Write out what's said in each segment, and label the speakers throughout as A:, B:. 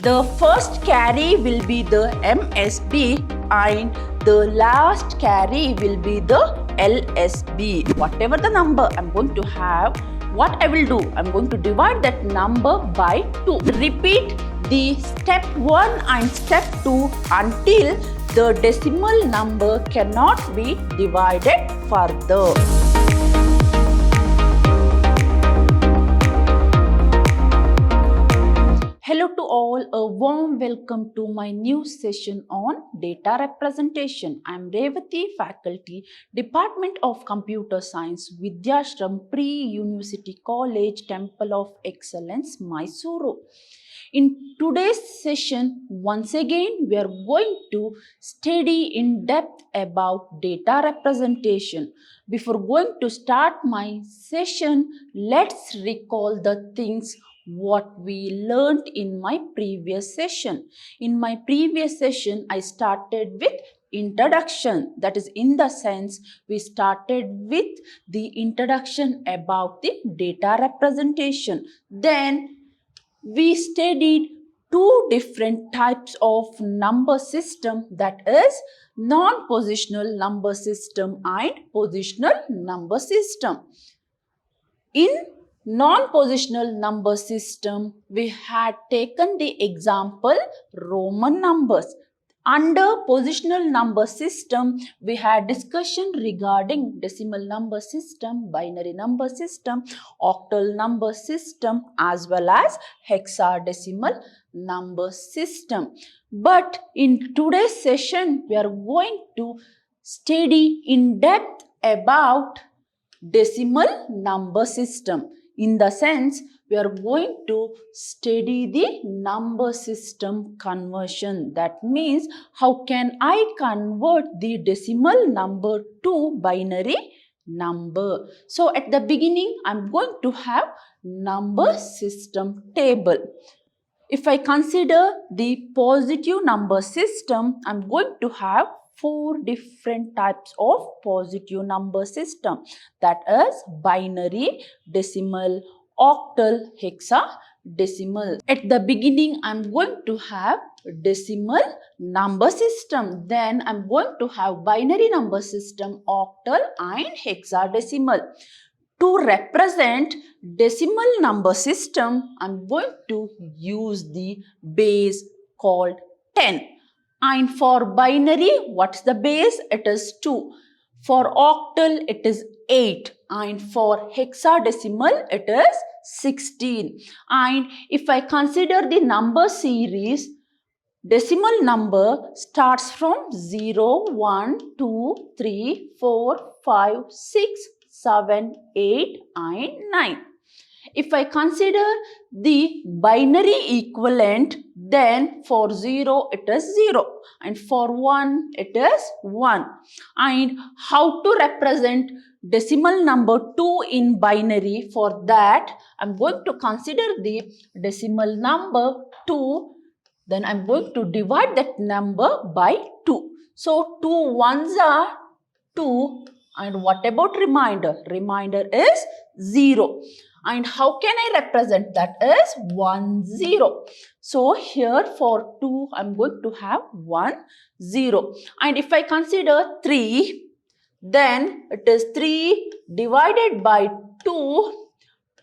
A: The first carry will be the MSB and the last carry will be the LSB. Whatever the number I'm going to have, what I will do, I'm going to divide that number by 2. Repeat the step 1 and step 2 until the decimal number cannot be divided further. Hello to all, a warm welcome to my new session on data representation. I am Revati, faculty, Department of Computer Science, Vidhyaashram Pre-University College, Temple of Excellence, Mysuru. In today's session, once again, we are going to study in depth about data representation. Before going to start my session, let's recall the things what we learned in my previous session. In my previous session, I started with introduction. That is, in the sense, we started with the introduction about the data representation. Then we studied two different types of number system, that is non-positional number system and positional number system. In non-positional number system, we had taken the example Roman numbers. Under positional number system, we had discussion regarding decimal number system, binary number system, octal number system, as well as hexadecimal number system. But in today's session, we are going to study in depth about decimal number system. In the sense, we are going to study the number system conversion. That means, how can I convert the decimal number to binary number? So, at the beginning, I'm going to have number system table. If I consider the positive number system, I'm going to have 4 different types of positive number system, that is binary, decimal, octal, hexadecimal. At the beginning, I'm going to have decimal number system. Then I'm going to have binary number system, octal and hexadecimal. To represent decimal number system, I'm going to use the base called 10. And for binary, what's the base? It is 2. For octal, it is 8. And for hexadecimal, it is 16. And if I consider the number series, decimal number starts from 0, 1, 2, 3, 4, 5, 6, 7, 8 and 9. If I consider the binary equivalent, then for 0 it is 0 and for 1 it is 1. And how to represent decimal number 2 in binary? For that, I'm going to consider the decimal number 2. Then I'm going to divide that number by 2. So 2 ones are 2. And what about remainder? Remainder is 0. And how can I represent that as 1, 0? So here for 2, I'm going to have 1, 0. And if I consider 3, then it is 3 divided by 2.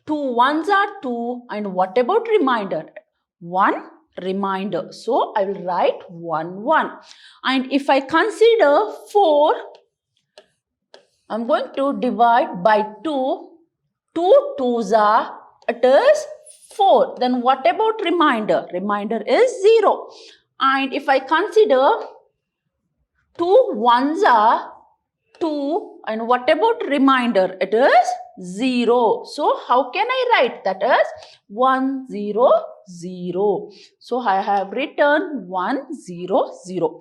A: 2 ones are 2. And what about remainder? 1 remainder. So I will write 1, 1. And if I consider 4, I'm going to divide by 2. 2 twos are, it is 4. Then what about remainder? Remainder is 0. And if I consider 2 ones are 2. And what about remainder? It is 0. So how can I write that as 1, 0, 0? So I have written 1, 0, 0.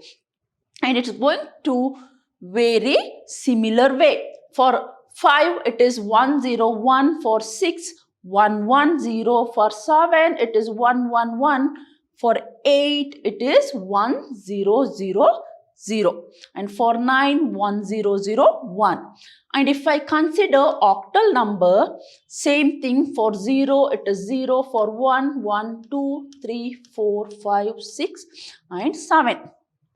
A: And it is going to very similar way. For 5, it is 1, 0, 1. For 6, 1, 1, 0. For 7, it is 1, 1, 1. For 8, it is 1, 0, 0, 0. And for 9, 1, 0, 0, 1. And if I consider octal number, same thing. For 0, it is 0. For 1, 1, 2, 3, 4, 5, 6 and 7.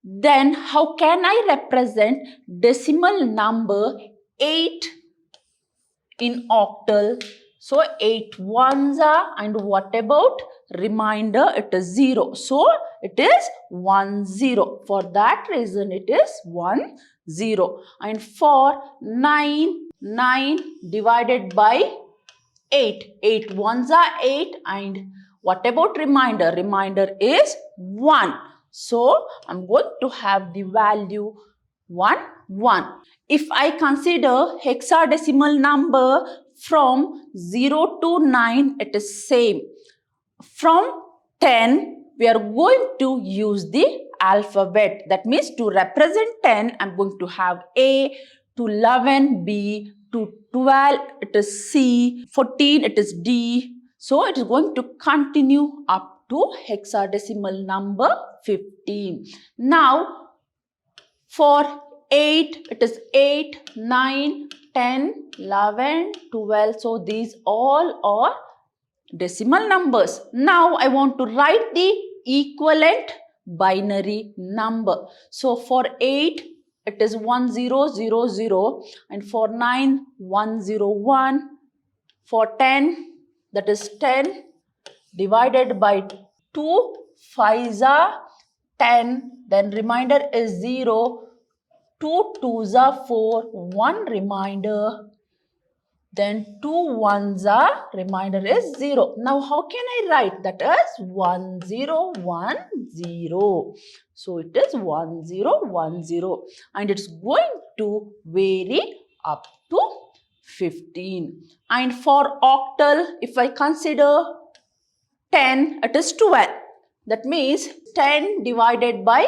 A: Then how can I represent decimal number 8 in octal? So 8 ones are, and what about remainder? It is 0. So it is 1, 0. For that reason it is 1, 0. And for 9, 9 divided by 8. 8 ones are 8, and what about remainder? Remainder is 1. So I'm going to have the value 1, 1. If I consider hexadecimal number from 0 to 9, it is same. From 10, we are going to use the alphabet. That means to represent 10, I'm going to have A, to 11, B, to 12, it is C, 14, it is D. So it is going to continue up to hexadecimal number 15. Now, for 8, it is 8, 9, 10, 11, 12. So these all are decimal numbers. Now I want to write the equivalent binary number. So for 8, it is 1, 0, 0, 0. And for 9, 1, 0, 1. For 10, that is 10 divided by 2, 5s are 10. Then remainder is 0. 2 2s are 4. 1 remainder. Then 2 1s are, remainder is 0. Now how can I write that as 1 0 1 0? So it is 1 0 1 0, and it's going to vary up to 15. And for octal, if I consider 10, it is 12. That means 10 divided by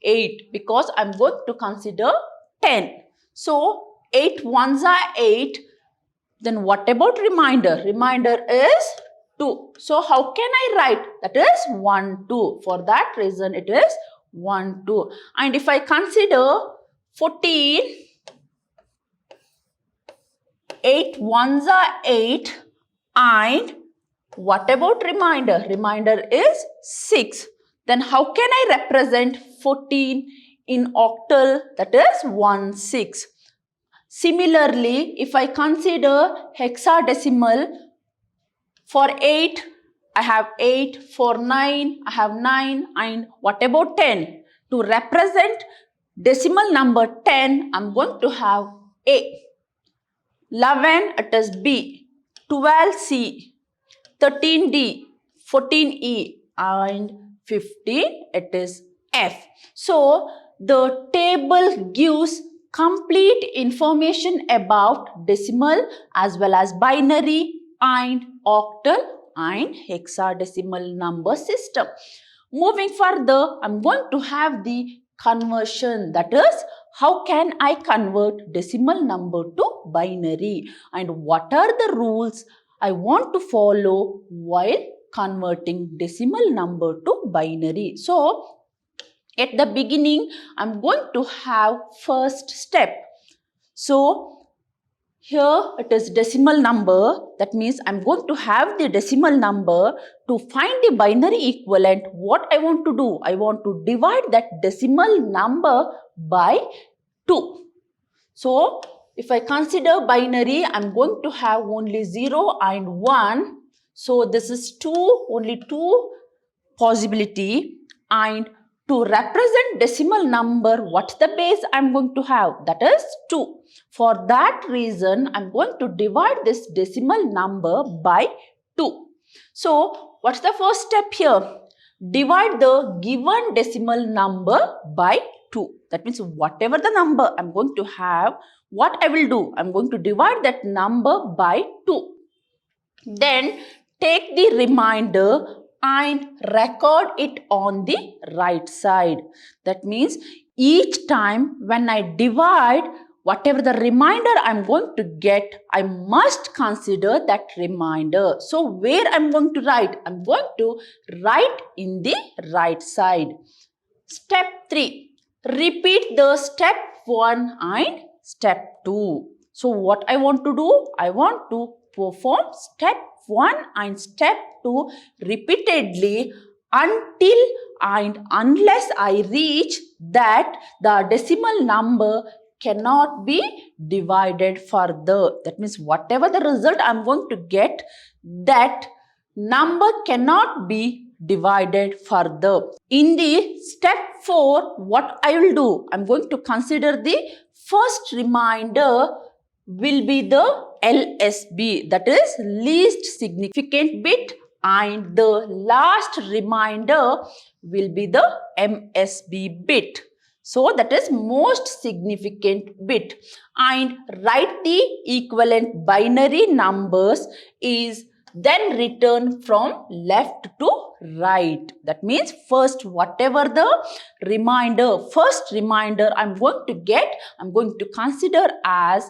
A: 8, because I'm going to consider 10. So 8 ones are 8. Then what about remainder? Remainder is 2. So how can I write? That is 1 2. For that reason it is 1 2. And if I consider 14, 8 ones are 8, and what about remainder? Remainder is 6. Then how can I represent 14 in octal? That is 1 6. Similarly, if I consider hexadecimal, for 8, I have 8. For 9, I have 9. And what about 10? To represent decimal number 10, I'm going to have A. 11, it is B. 12, C. 13, D. 14, E. And 15, it is F. So, the table gives complete information about decimal as well as binary and octal and hexadecimal number system. Moving further, I'm going to have the conversion, that is, how can I convert decimal number to binary, and what are the rules I want to follow while converting decimal number to binary. So, at the beginning, I'm going to have first step. So, here it is decimal number. That means I'm going to have the decimal number. To find the binary equivalent, what I want to do? I want to divide that decimal number by 2. So, if I consider binary, I'm going to have only 0 and 1. So, this is 2, only 2 possibility. And to represent decimal number, what's the base I'm going to have? That is 2. For that reason, I'm going to divide this decimal number by 2. So, what's the first step here? Divide the given decimal number by 2. That means whatever the number I'm going to have, what I will do? I'm going to divide that number by 2. Then take the remainder and record it on the right side. That means each time when I divide, whatever the remainder I'm going to get, I must consider that remainder. So where I'm going to write? I'm going to write in the right side. Step 3. repeat the step 1 and step 2. So what I want to do? I want to perform step 1 and step 2 repeatedly until and unless I reach that the decimal number cannot be divided further. That means whatever the result I am going to get, that number cannot be divided further. In the step 4, what I will do? I am going to consider the first remainder will be the LSB, that is least significant bit, and the last remainder will be the MSB bit. So that is most significant bit, and write the equivalent binary numbers is then return from left to right. That means first whatever the first remainder I'm going to get, I'm going to consider as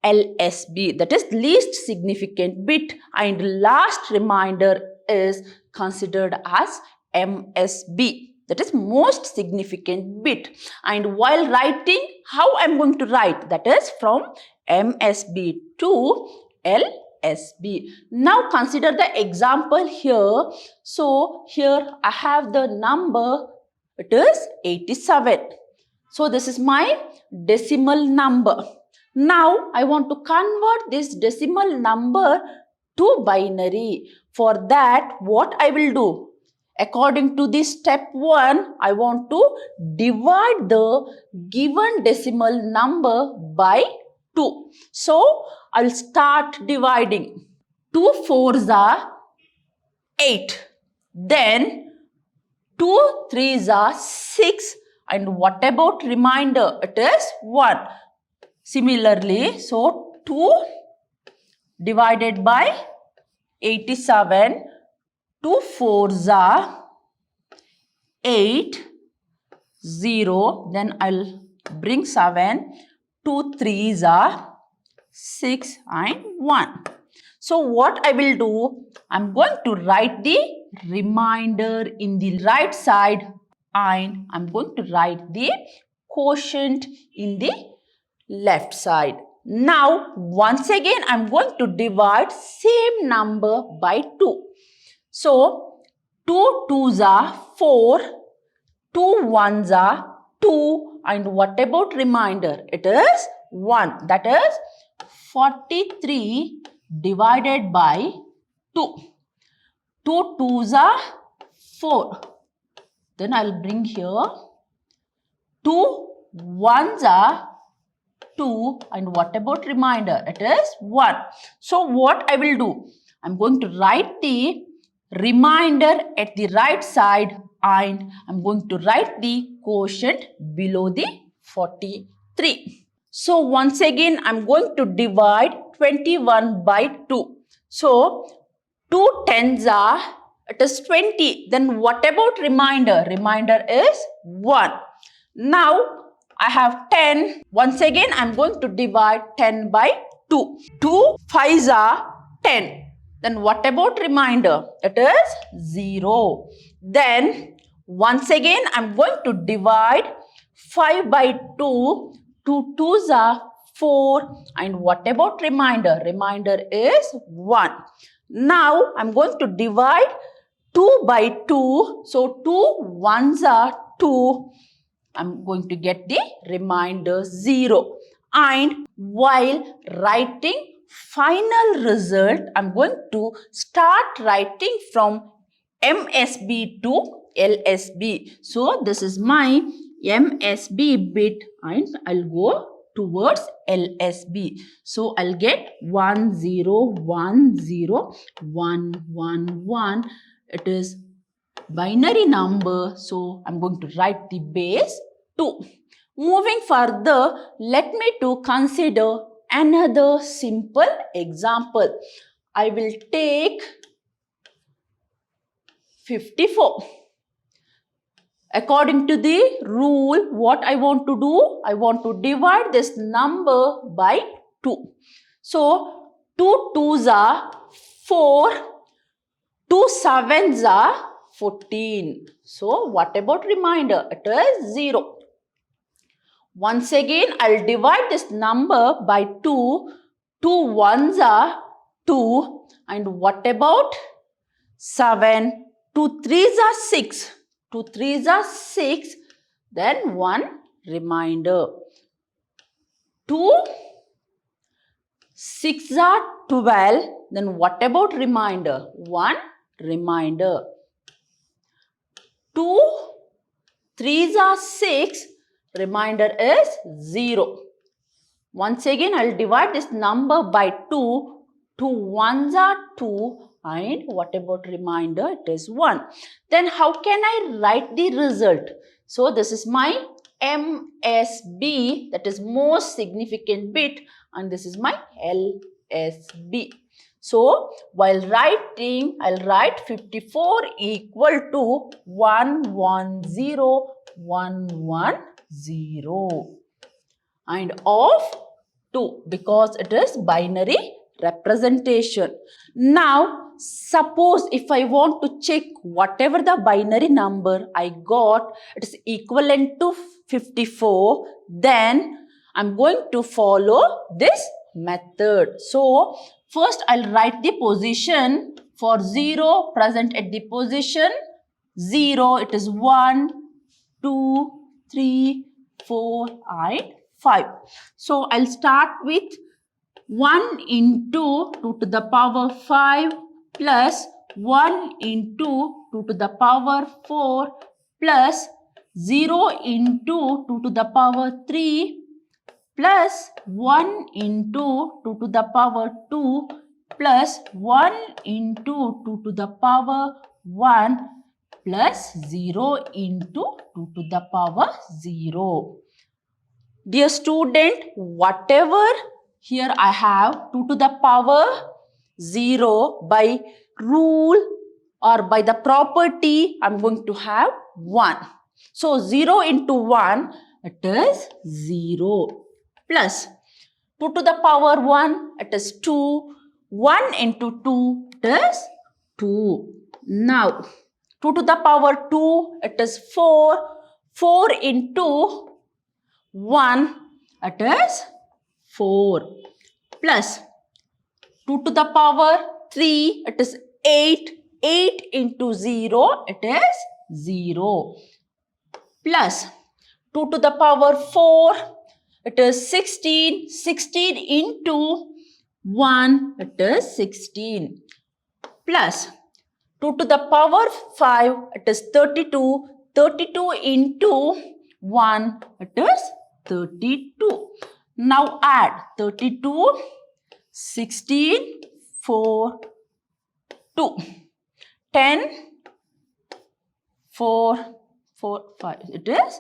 A: LSB, that is least significant bit, and last remainder is considered as MSB, that is most significant bit. And while writing, how I'm going to write? That is from MSB to LSB. Now consider the example here. So here I have the number, it is 87. So this is my decimal number. Now I want to convert this decimal number to binary. For that, what I will do? According to this step 1, I want to divide the given decimal number by 2. So I'll start dividing. 2 4s are 8. Then 2 3s are 6. And what about remainder? It is 1. Similarly, so 2 divided by 87, 2 4s are 8, 0, then I'll bring 7, 2 3s are 6 and 1. So what I will do, I'm going to write the remainder in the right side and I'm going to write the quotient in the left side. Now once again I'm going to divide same number by 2. So 2 2s are 4, 2 1s are 2, and what about remainder? It is 1. That is 43 divided by 2. 2 2s are 4. Then I'll bring here 2 1s are 2, and what about remainder? It is 1. So what I will do? I'm going to write the remainder at the right side and I'm going to write the quotient below the 43. So once again I'm going to divide 21 by 2. So 2 10s are, it is 20. Then what about remainder? Remainder is 1. Now I have 10. Once again, I'm going to divide 10 by 2. 2 5s are 10. Then what about remainder? It is 0. Then once again, I'm going to divide 5 by 2. 2 2s are 4. And what about remainder? Remainder is 1. Now I'm going to divide 2 by 2. So 2 1s are 2. I'm going to get the remainder 0. And while writing final result, I'm going to start writing from MSB to LSB. So this is my MSB bit and I'll go towards LSB. So I'll get 1 0 1 0 1 1 1. It is binary number. So I'm going to write the base 2. Moving further, let me to consider another simple example. I will take 54. According to the rule, what I want to do? I want to divide this number by 2. So 2 2s are 4, 2 7s are 14. So what about remainder? It is 0. Once again, I'll divide this number by 2. 2 ones are 2. And what about 7? 2 threes are 6. 2 threes are 6. Then 1 remainder. 2 6 are 12. Then what about remainder? 1 remainder. 2 threes are 6. Remainder is 0. Once again, I will divide this number by 2. 2 ones are 2. And what about remainder? It is 1. Then how can I write the result? So this is my MSB, that is most significant bit, and this is my LSB. So while writing, I'll write 54 equal to 110 and of 2 because it is binary representation. Now suppose if I want to check whatever the binary number I got, it is equivalent to 54, then I'm going to follow this method. So first I'll write the position. For 0 present at the position 0, it is 1, 2, 3, 4 and 5. So I'll start with 1 into 2 to the power 5 plus 1 into 2 to the power 4 plus 0 into 2 to the power 3 plus 1 into 2 to the power 2 plus 1 into 2 to the power 1 plus 0 into 2 to the power 0. Dear student, whatever here I have 2 to the power 0, by rule or by the property I'm going to have 1. So 0 into 1, it is 0 plus 2 to the power 1, it is 2. 1 into 2, it is 2. Now 2 to the power 2, it is 4. 4 into 1, it is 4 plus 2 to the power 3, it is 8. 8 into 0, it is 0 plus 2 to the power 4, it is 16. 16 into 1, it is 16 plus 2 to the power 5, it is 32. 32 into 1, it is 32. Now add 32, 16, 4, 2, 10, 4, 4, 5. It is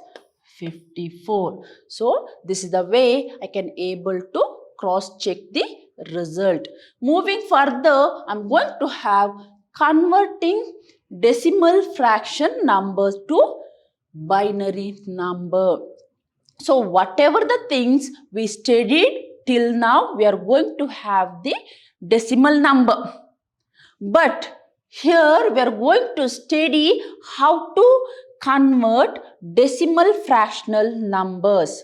A: 54. So this is the way I can able to cross check the result. Moving further, I'm going to have converting decimal fraction numbers to binary number. So whatever the things we studied till now, we are going to have the decimal number. But here we are going to study how to convert decimal fractional numbers.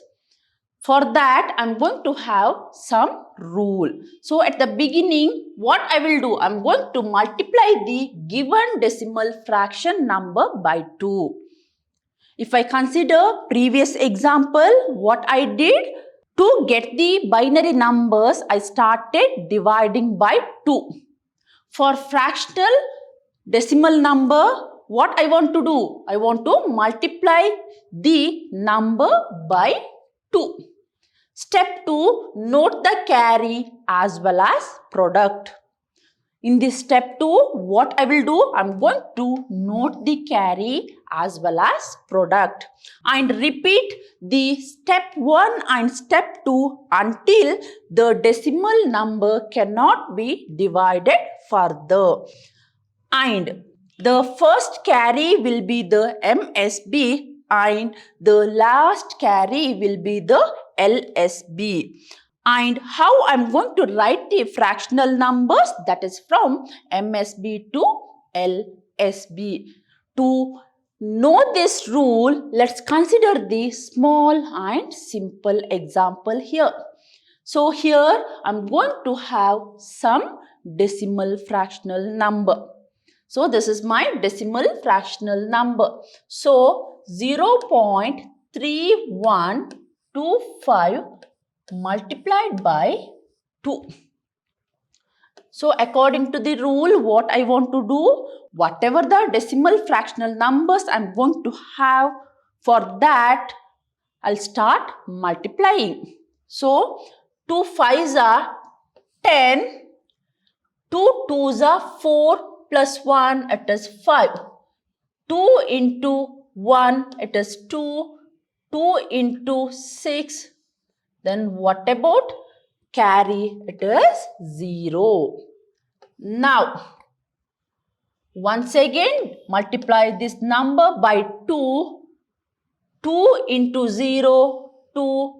A: For that, I am going to have some rule. So at the beginning, what I will do, I am going to multiply the given decimal fraction number by 2. If I consider previous example, what I did, to get the binary numbers, I started dividing by 2. For fractional decimal number, what I want to do? I want to multiply the number by 2. Step 2, note the carry as well as product. In this step 2, what I will do? I am going to note the carry as well as product and repeat the step 1 and step 2 until the decimal number cannot be divided further. And the first carry will be the MSB and the last carry will be the LSB. And how I am going to write the fractional numbers, that is from MSB to LSB. To know this rule, let's consider the small and simple example here. So here I'm going to have some decimal fractional number. So this is my decimal fractional number. So 0.3125 multiplied by 2. So according to the rule, what I want to do, whatever the decimal fractional numbers I'm going to have, for that I'll start multiplying. So 2 5s are 10, 2 2s are 4 plus 1, it is 5. 2 into 1, it is 2. 2 into 6, then what about carry? It is 0. Now, once again, multiply this number by 2. 2 into 0, 2.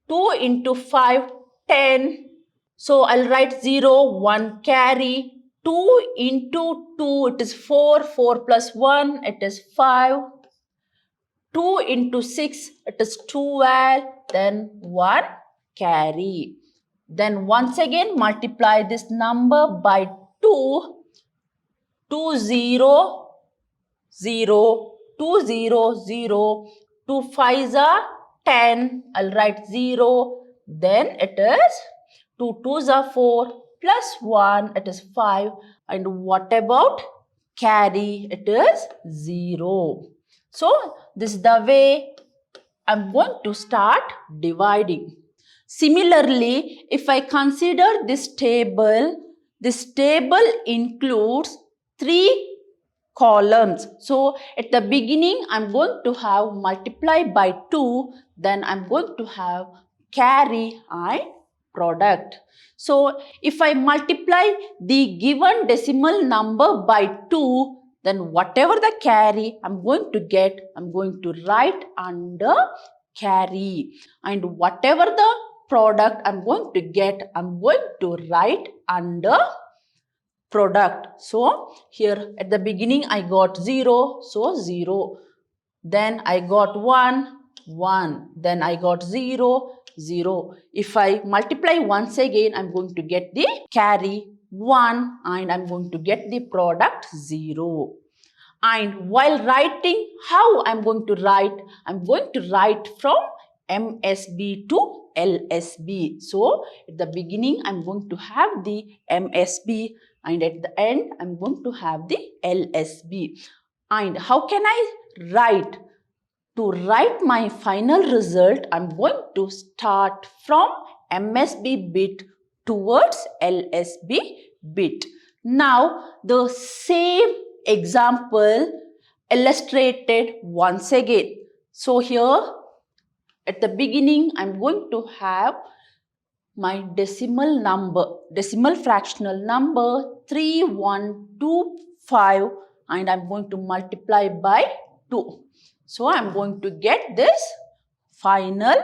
A: 2 into 5, 10. So, I'll write 0, 1 carry. 2 into 2, it is 4. 4 plus 1, it is 5. 2 into 6, it is 12. Then 1 carry. Then once again multiply this number by 2. 2 0 0 2 0 0 2 5s are 10. I'll write 0. Then it is 2 2s are 4 plus 1, it is 5. And what about carry? It is 0. So this is the way I'm going to start dividing. Similarly, if I consider this table includes 3 columns. So at the beginning, I'm going to have multiply by 2, then I'm going to have carry and product. So if I multiply the given decimal number by 2, then whatever the carry I'm going to get, I'm going to write under carry. And whatever the product I'm going to get, I'm going to write under product. So here at the beginning I got 0, so 0. Then I got 1, 1. Then I got 0, 0. If I multiply once again, I'm going to get the carry 1 and I'm going to get the product 0. And while writing, how I'm going to write? I'm going to write from MSB to LSB. So at the beginning, I'm going to have the MSB and at the end, I'm going to have the LSB. And how can I write? To write my final result, I'm going to start from MSB bit towards LSB bit. Now, the same example illustrated once again. So here at the beginning, I'm going to have my decimal fractional number 3125 and I'm going to multiply by 2. So I'm going to get this final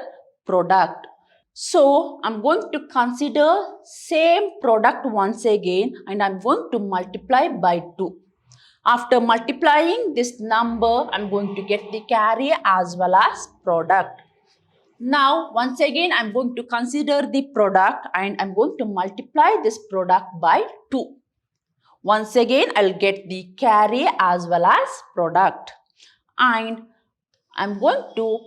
A: product. So I'm going to consider same product once again and I'm going to multiply by 2. After multiplying this number, I'm going to get the carry as well as product. Now, once again, I'm going to consider the product and I'm going to multiply this product by 2. Once again, I'll get the carry as well as product. And I'm going to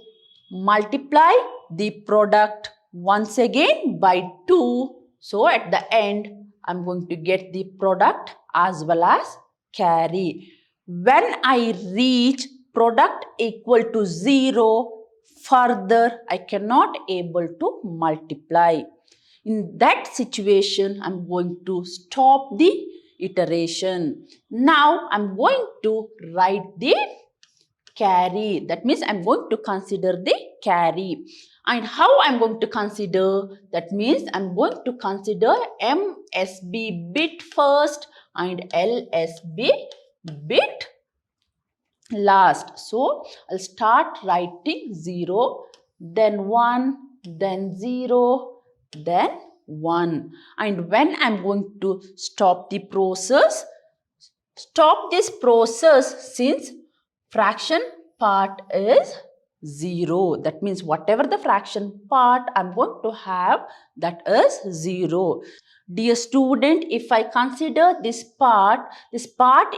A: multiply the product once again by 2. So, at the end, I'm going to get the product as well as carry. When I reach product equal to 0, further I cannot able to multiply. In that situation, I'm going to stop the iteration. Now, I'm going to write the carry. That means I'm going to consider the carry. And how I'm going to consider? That means I'm going to consider MSB bit first and LSB bit last. So, I'll start writing 0, then 1, then 0, then 1. And when I'm going to stop the process, stop this process since fraction part is 0. That means whatever the fraction part I'm going to have, that is 0. Dear student, if I consider this part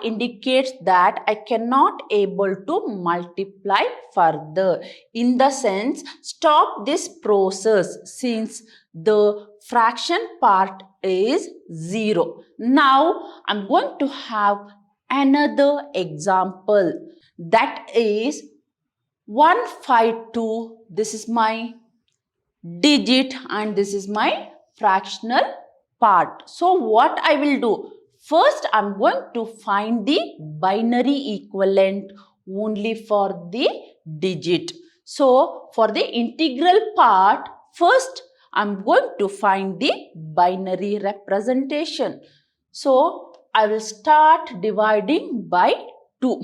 A: indicates that I cannot able to multiply further. In the sense, stop this process since the fraction part is 0. Now, I'm going to have another example, that is 152. This is my digit and this is my fractional part. So what I will do? First, I'm going to find the binary equivalent only for the digit. So for the integral part, first I'm going to find the binary representation. So I will start dividing by 2.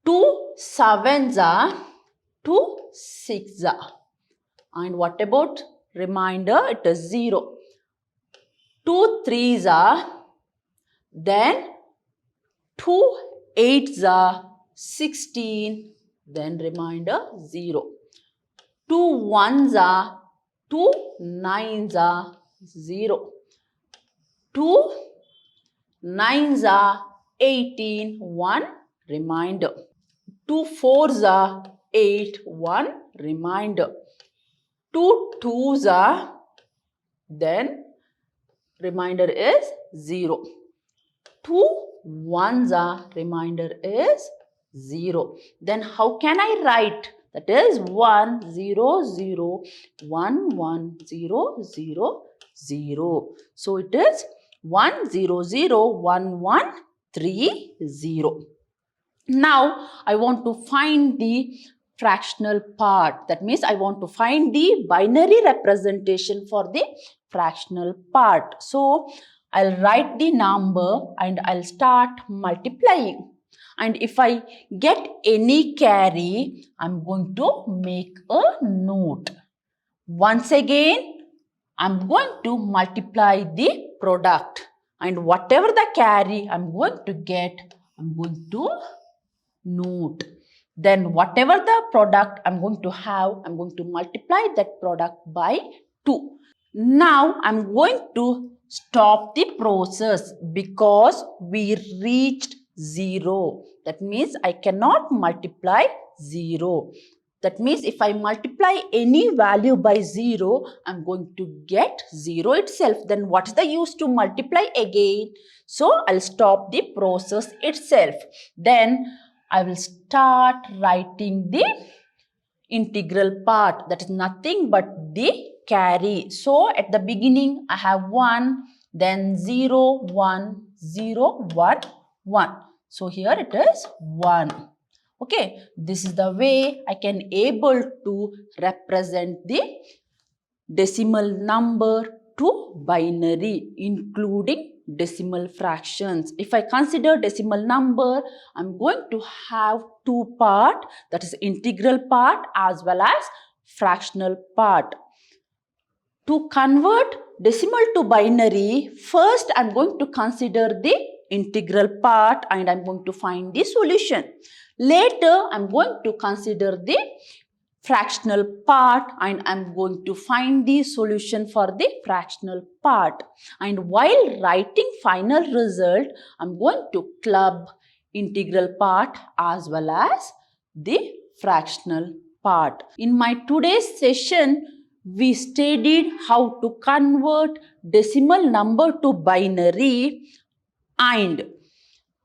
A: 2 sevens are 2 sixes are. And what about remainder? It is 0. 2 threes are, then 2 eights are 16, then remainder 0. 2 ones are, 2 nines are 0. 2 nines are 18, 1 remainder. 2 fours are 8, 1 remainder. 2 twos are, then remainder is 0. 2 ones are, remainder is 0. Then how can I write? That is 1, 0, 0, 1, 1, 0, 0, 0. So it is 1, 0, 0, 1, 1, 3, 0. Now I want to find the fractional part. That means I want to find the binary representation for the fractional part. So I'll write the number and I'll start multiplying. And if I get any carry, I'm going to make a note. Once again, I'm going to multiply the product. And whatever the carry I'm going to get, I'm going to note. Then whatever the product I'm going to have, I'm going to multiply that product by 2. Now I'm going to stop the process because we reached 0. That means I cannot multiply 0. That means if I multiply any value by 0, I'm going to get 0 itself. Then what's the use to multiply again? So I'll stop the process itself. Then I will start writing the integral part. That is nothing but the carry. So at the beginning I have 1, then 0, 1, 0, 1, 1. So here it is 1. Okay, this is the way I can able to represent the decimal number to binary, including decimal fractions. If I consider decimal number, I'm going to have 2 parts, that is integral part as well as fractional part. To convert decimal to binary, first I'm going to consider the integral part and I'm going to find the solution. Later, I'm going to consider the fractional part and I'm going to find the solution for the fractional part. And while writing final result, I'm going to club integral part as well as the fractional part. In my today's session, we studied how to convert decimal number to binary and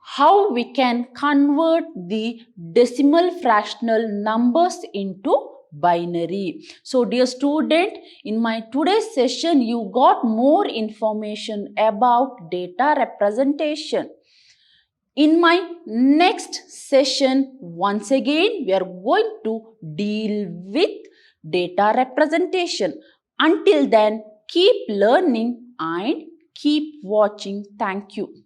A: how we can convert the decimal fractional numbers into binary. So dear student, in my today's session, you got more information about data representation. In my next session, once again, we are going to deal with data representation. Until then, keep learning and keep watching. Thank you.